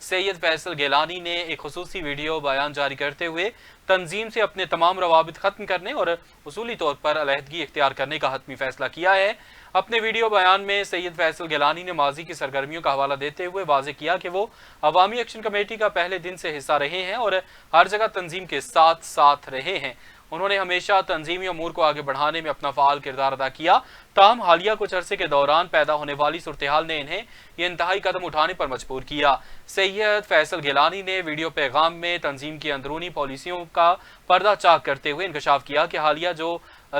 سید فیصل گیلانی نے ایک خصوصی ویڈیو بیان جاری کرتے ہوئے تنظیم سے اپنے تمام روابط ختم کرنے اور اصولی طور پر علیحدگی اختیار کرنے کا حتمی فیصلہ کیا ہے۔ اپنے ویڈیو بیان میں سید فیصل گیلانی نے ماضی کی سرگرمیوں کا حوالہ دیتے ہوئے واضح کیا کہ وہ عوامی ایکشن کمیٹی کا پہلے دن سے حصہ رہے ہیں اور ہر جگہ تنظیم کے ساتھ رہے ہیں۔ انہوں نے ہمیشہ تنظیمی امور کو آگے بڑھانے میں اپنا فعال کردار ادا کیا، تاہم حالیہ کچھ عرصے کے دوران پیدا ہونے والی صورتحال نے انہیں یہ انتہائی قدم اٹھانے پر مجبور کیا۔ سید فیصل گیلانی نے ویڈیو پیغام میں تنظیم کی اندرونی پالیسیوں کا پردہ چاک کرتے ہوئے انکشاف کیا کہ حالیہ جو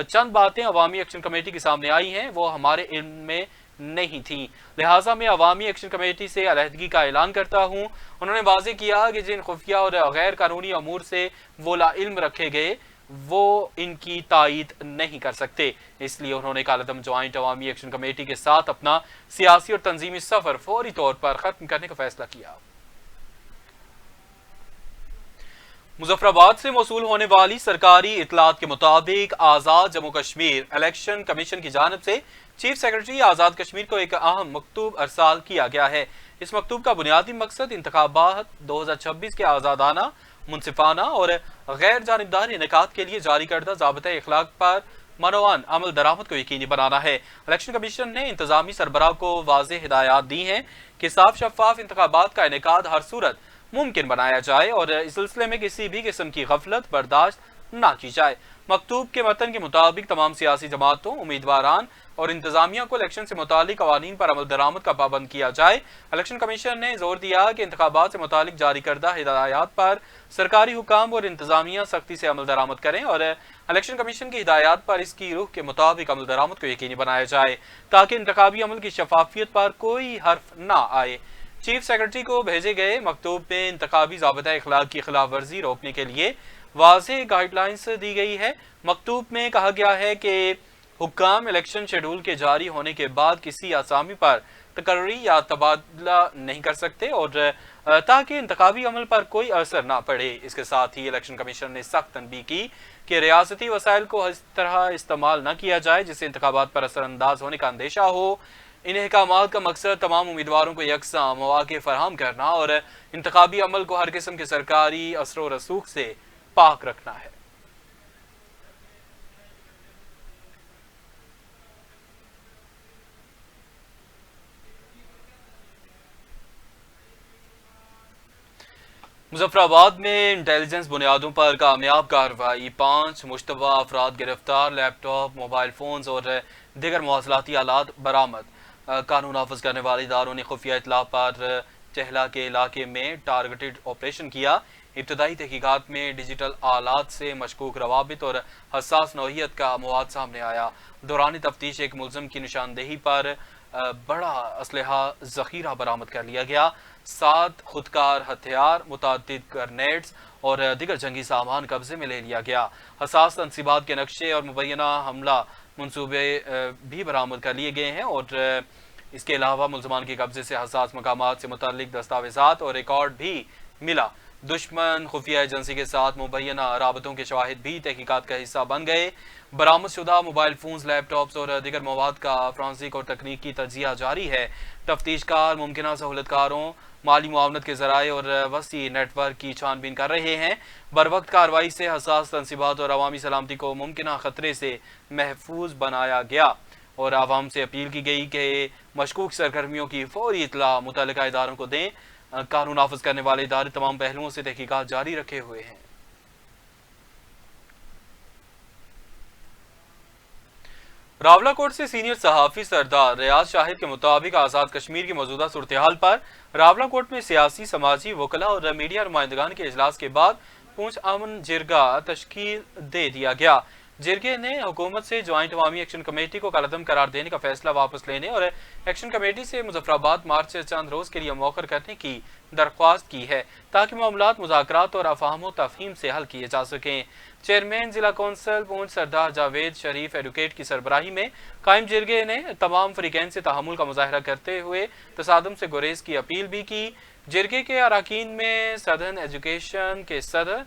چند باتیں عوامی ایکشن کمیٹی کے سامنے آئی ہیں وہ ہمارے علم میں نہیں تھیں، لہٰذا میں عوامی ایکشن کمیٹی سے علیحدگی کا اعلان کرتا ہوں۔ انہوں نے واضح کیا کہ جن خفیہ اور غیر قانونی امور سے وہ لا علم رکھے گئے وہ ان کی تائید نہیں کر سکتے، اس لیے انہوں نے کالعدم جوائنٹ عوامی ایکشن کمیٹی کے ساتھ اپنا سیاسی اور تنظیمی سفر فوری طور پر ختم کرنے کا فیصلہ کیا۔ مظفر آباد سے موصول ہونے والی سرکاری اطلاعات کے مطابق آزاد جموں کشمیر الیکشن کمیشن کی جانب سے چیف سیکرٹری آزاد کشمیر کو ایک اہم مکتوب ارسال کیا گیا ہے۔ اس مکتوب کا بنیادی مقصد انتخابات 2026 کے آزادانہ، منصفانہ اور غیر جانبدار انعقاد کے لیے جاری کردہ ضابطۂ اخلاق پر منوان عمل درآمد کو یقینی بنانا ہے۔ الیکشن کمیشن نے انتظامی سربراہ کو واضح ہدایات دی ہیں کہ صاف شفاف انتخابات کا انعقاد ہر صورت ممکن بنایا جائے اور اس سلسلے میں کسی بھی قسم کی غفلت برداشت نہ کی جائے۔ مکتوب کے متن کے مطابق تمام سیاسی جماعتوں، امیدواران اور انتظامیہ کو الیکشن سے متعلق قوانین پر عمل درآمد کا پابند کیا جائے۔ الیکشن کمیشن نے زور دیا کہ انتخابات سے متعلق جاری کردہ ہدایات پر سرکاری حکام اور انتظامیہ سختی سے عمل درآمد کریں اور الیکشن کمیشن کی ہدایات پر اس کی روح کے مطابق عمل درآمد کو یقینی بنایا جائے تاکہ انتخابی عمل کی شفافیت پر کوئی حرف نہ آئے۔ چیف سیکرٹری کو بھیجے گئے مکتوب میں انتخابی ضابطۂ اخلاق کی خلاف ورزی روکنے کے لیے واضح گائیڈ لائنز دی گئی ہے۔ مکتوب میں کہا گیا ہے کہ حکام الیکشن شیڈول کے جاری ہونے کے بعد کسی آسامی پر تقرری یا تبادلہ نہیں کر سکتے اور تاکہ انتخابی عمل پر کوئی اثر نہ پڑے۔ اس کے ساتھ ہی الیکشن کمیشن نے سخت تنبیہ کی کہ ریاستی وسائل کو اس طرح استعمال نہ کیا جائے جس سے انتخابات پر اثر انداز ہونے کا اندیشہ ہو۔ ان احکامات کا مقصد تمام امیدواروں کو یکساں مواقع فراہم کرنا اور انتخابی عمل کو ہر قسم کے سرکاری اثر و رسوخ سے پاک رکھنا ہے۔ مظفر آباد میں انٹیلیجنس بنیادوں پر کامیاب کارروائی، 5 مشتبہ افراد گرفتار، لیپ ٹاپ، موبائل فونز اور دیگر مواصلاتی آلات برآمد۔ قانون نافذ کرنے والے اداروں نے خفیہ اطلاع پر چہلا کے علاقے میں ٹارگٹڈ آپریشن کیا۔ ابتدائی تحقیقات میں ڈیجیٹل آلات سے مشکوک روابط اور حساس نوعیت کا مواد سامنے آیا۔ دوران تفتیش ایک ملزم کی نشاندہی پر بڑا اسلحہ ذخیرہ برآمد کر لیا گیا۔ 7 خودکار ہتھیار، متعدد گرنیڈز اور دیگر جنگی سامان قبضے میں لے لیا گیا۔ حساس تنصیبات کے نقشے اور مبینہ حملہ منصوبے بھی برآمد کر لیے گئے ہیں اور اس کے علاوہ ملزمان کے قبضے سے حساس مقامات سے متعلق دستاویزات اور ریکارڈ بھی ملا۔ دشمن خفیہ ایجنسی کے ساتھ مبینہ رابطوں کے شواہد بھی تحقیقات کا حصہ بن گئے۔ برآمد شدہ موبائل فونز، لیپ ٹاپس اور دیگر مواد کا فرانسک اور تکنیکی تجزیہ جاری ہے۔ تفتیش کار ممکنہ سہولت کاروں، مالی معاونت کے ذرائع اور وسیع نیٹ ورک کی چھان بین کر رہے ہیں۔ بروقت کارروائی سے حساس تنصیبات اور عوامی سلامتی کو ممکنہ خطرے سے محفوظ بنایا گیا اور عوام سے اپیل کی گئی کہ مشکوک سرگرمیوں کی فوری اطلاع متعلقہ اداروں کو دیں۔ قانون نافذ کرنے والے ادارے تمام پہلوؤں سے تحقیقات جاری رکھے ہوئے ہیں۔ راولاکوٹ سے سینئر صحافی سردار ریاض شاہد کے مطابق آزاد کشمیر کی موجودہ صورتحال پر راولاکوٹ میں سیاسی، سماجی، وکلاء اور میڈیا نمائندگان کے اجلاس کے بعد پونچھ امن جرگہ تشکیل دے دیا گیا۔ جرگے نے حکومت سے جوائنٹ عوامی ایکشن کمیٹی کو کالعدم قرار دینے کا فیصلہ واپس لینے اور ایکشن کمیٹی سے مظفر آباد مارچ سے چند روز کے لیے موخر کرنے کی درخواست کی ہے تاکہ معاملات مذاکرات اور افہام و تفہیم سے حل کیے جا سکیں۔ چیئرمین ضلع کونسل پونچھ سردار جاوید شریف ایڈوکیٹ کی سربراہی میں قائم جرگے نے تمام فریقین سے تحمل کا مظاہرہ کرتے ہوئے تصادم سے گریز کی اپیل بھی کی۔ جرگے کے اراکین میں سدن ایجوکیشن کے صدر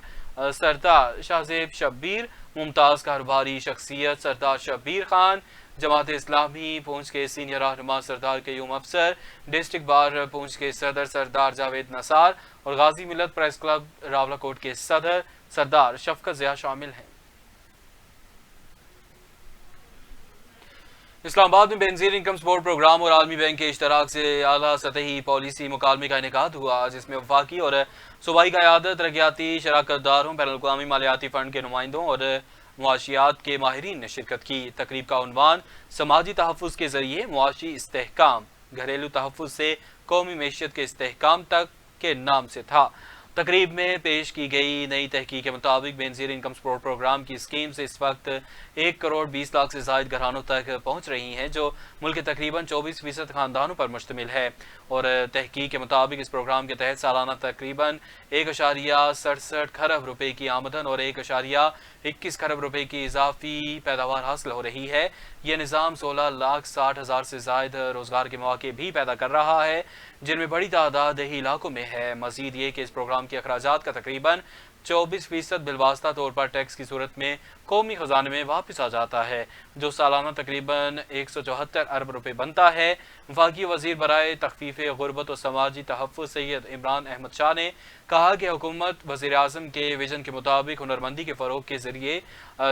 سردار شاہ زیب شبیر، ممتاز کاروباری شخصیت سردار شبیر خان، جماعت اسلامی پونچھ کے سینئر رہنما سردار قیوم افسر، ڈسٹرکٹ بار پونچھ کے صدر سردار جاوید نثار اور غازی ملت پریس کلب راولاکوٹ کے صدر سردار شفقت ضیاء شامل ہیں۔ اسلام آباد میں بینظیر انکم سپورٹ پروگرام اور عالمی بینک کے اشتراک سے اعلیٰ سطحی پالیسی مکالمے کا انعقاد ہوا، جس میں وفاقی اور صوبائی قیادت، ترقیاتی شراکت داروں، بین الاقوامی مالیاتی فنڈ کے نمائندوں اور معاشیات کے ماہرین نے شرکت کی۔ تقریب کا عنوان سماجی تحفظ کے ذریعے معاشی استحکام، گھریلو تحفظ سے قومی معیشت کے استحکام تک کے نام سے تھا۔ تقریب میں پیش کی گئی نئی تحقیق کے مطابق بینظیر انکم سپورٹ پروگرام کی اسکیم سے اس وقت 1,20,00,000 سے زائد گھرانوں تک پہنچ رہی ہیں، جو ملک کے تقریباً 24% خاندانوں پر مشتمل ہے، اور تحقیق کے مطابق اس پروگرام کے تحت سالانہ تقریباً 1.67 کھرب روپے کی آمدن اور 1.21 کھرب روپے کی اضافی پیداوار حاصل ہو رہی ہے۔ یہ نظام 16,60,000 سے زائد روزگار کے مواقع بھی پیدا کر رہا ہے، جن میں بڑی تعداد دیہی علاقوں میں ہے۔ مزید یہ کہ اس پروگرام کے اخراجات کا تقریباً 24% بالواسطہ طور پر ٹیکس کی صورت میں قومی خزانے میں واپس آ جاتا ہے، جو سالانہ تقریباً 174 ارب روپے بنتا ہے۔ وفاقی وزیر برائے تخفیف غربت و سماجی تحفظ سید عمران احمد شاہ نے کہا کہ حکومت وزیر اعظم کے ویژن کے مطابق ہنرمندی کے فروغ کے ذریعے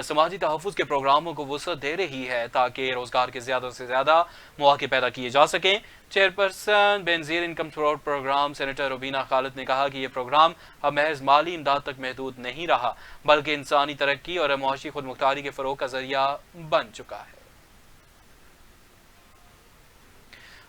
سماجی تحفظ کے پروگراموں کو وسعت دے رہی ہے تاکہ روزگار کے زیادہ سے زیادہ مواقع پیدا کیے جا سکیں۔ Chairperson Benazir income support programme senator Rubina Khalid نے کہا کہ یہ پروگرام اب محض مالی امداد تک محدود نہیں رہا، بلکہ انسانی ترقی اور معاشی خود مختاری کے فروغ کا ذریعہ بن چکا ہے۔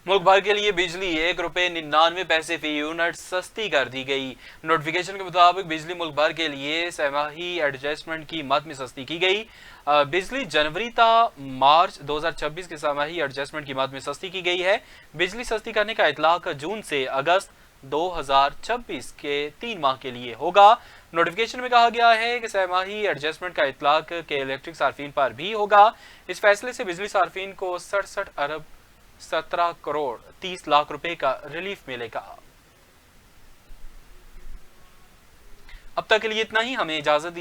ملک بھر کے لیے بجلی 1.99 فی یونٹ سستی کر دی گئی۔ نوٹیفیکیشن کے مطابق بجلی ملک بھر کے لیے سہ ماہی ایڈجسٹمنٹ کی مد میں سستی کی گئی۔ بجلی جنوری تا مارچ 2026 کے سہ ماہی ایڈجسٹمنٹ کی مد میں سستی کی گئی ہے۔ بجلی سستی کرنے کا اطلاق جون سے اگست 2026 کے 3 ماہ کے لیے ہوگا۔ نوٹیفیکیشن میں کہا گیا ہے کہ سہ ماہی ایڈجسٹمنٹ کا اطلاق کے الیکٹرک صارفین پر بھی ہوگا۔ اس فیصلے سے بجلی صارفین کو 67 ارب 17 کروڑ 30 لاکھ روپے کا ریلیف ملے گا۔ اب تک کے لیے اتنا ہی، ہمیں اجازت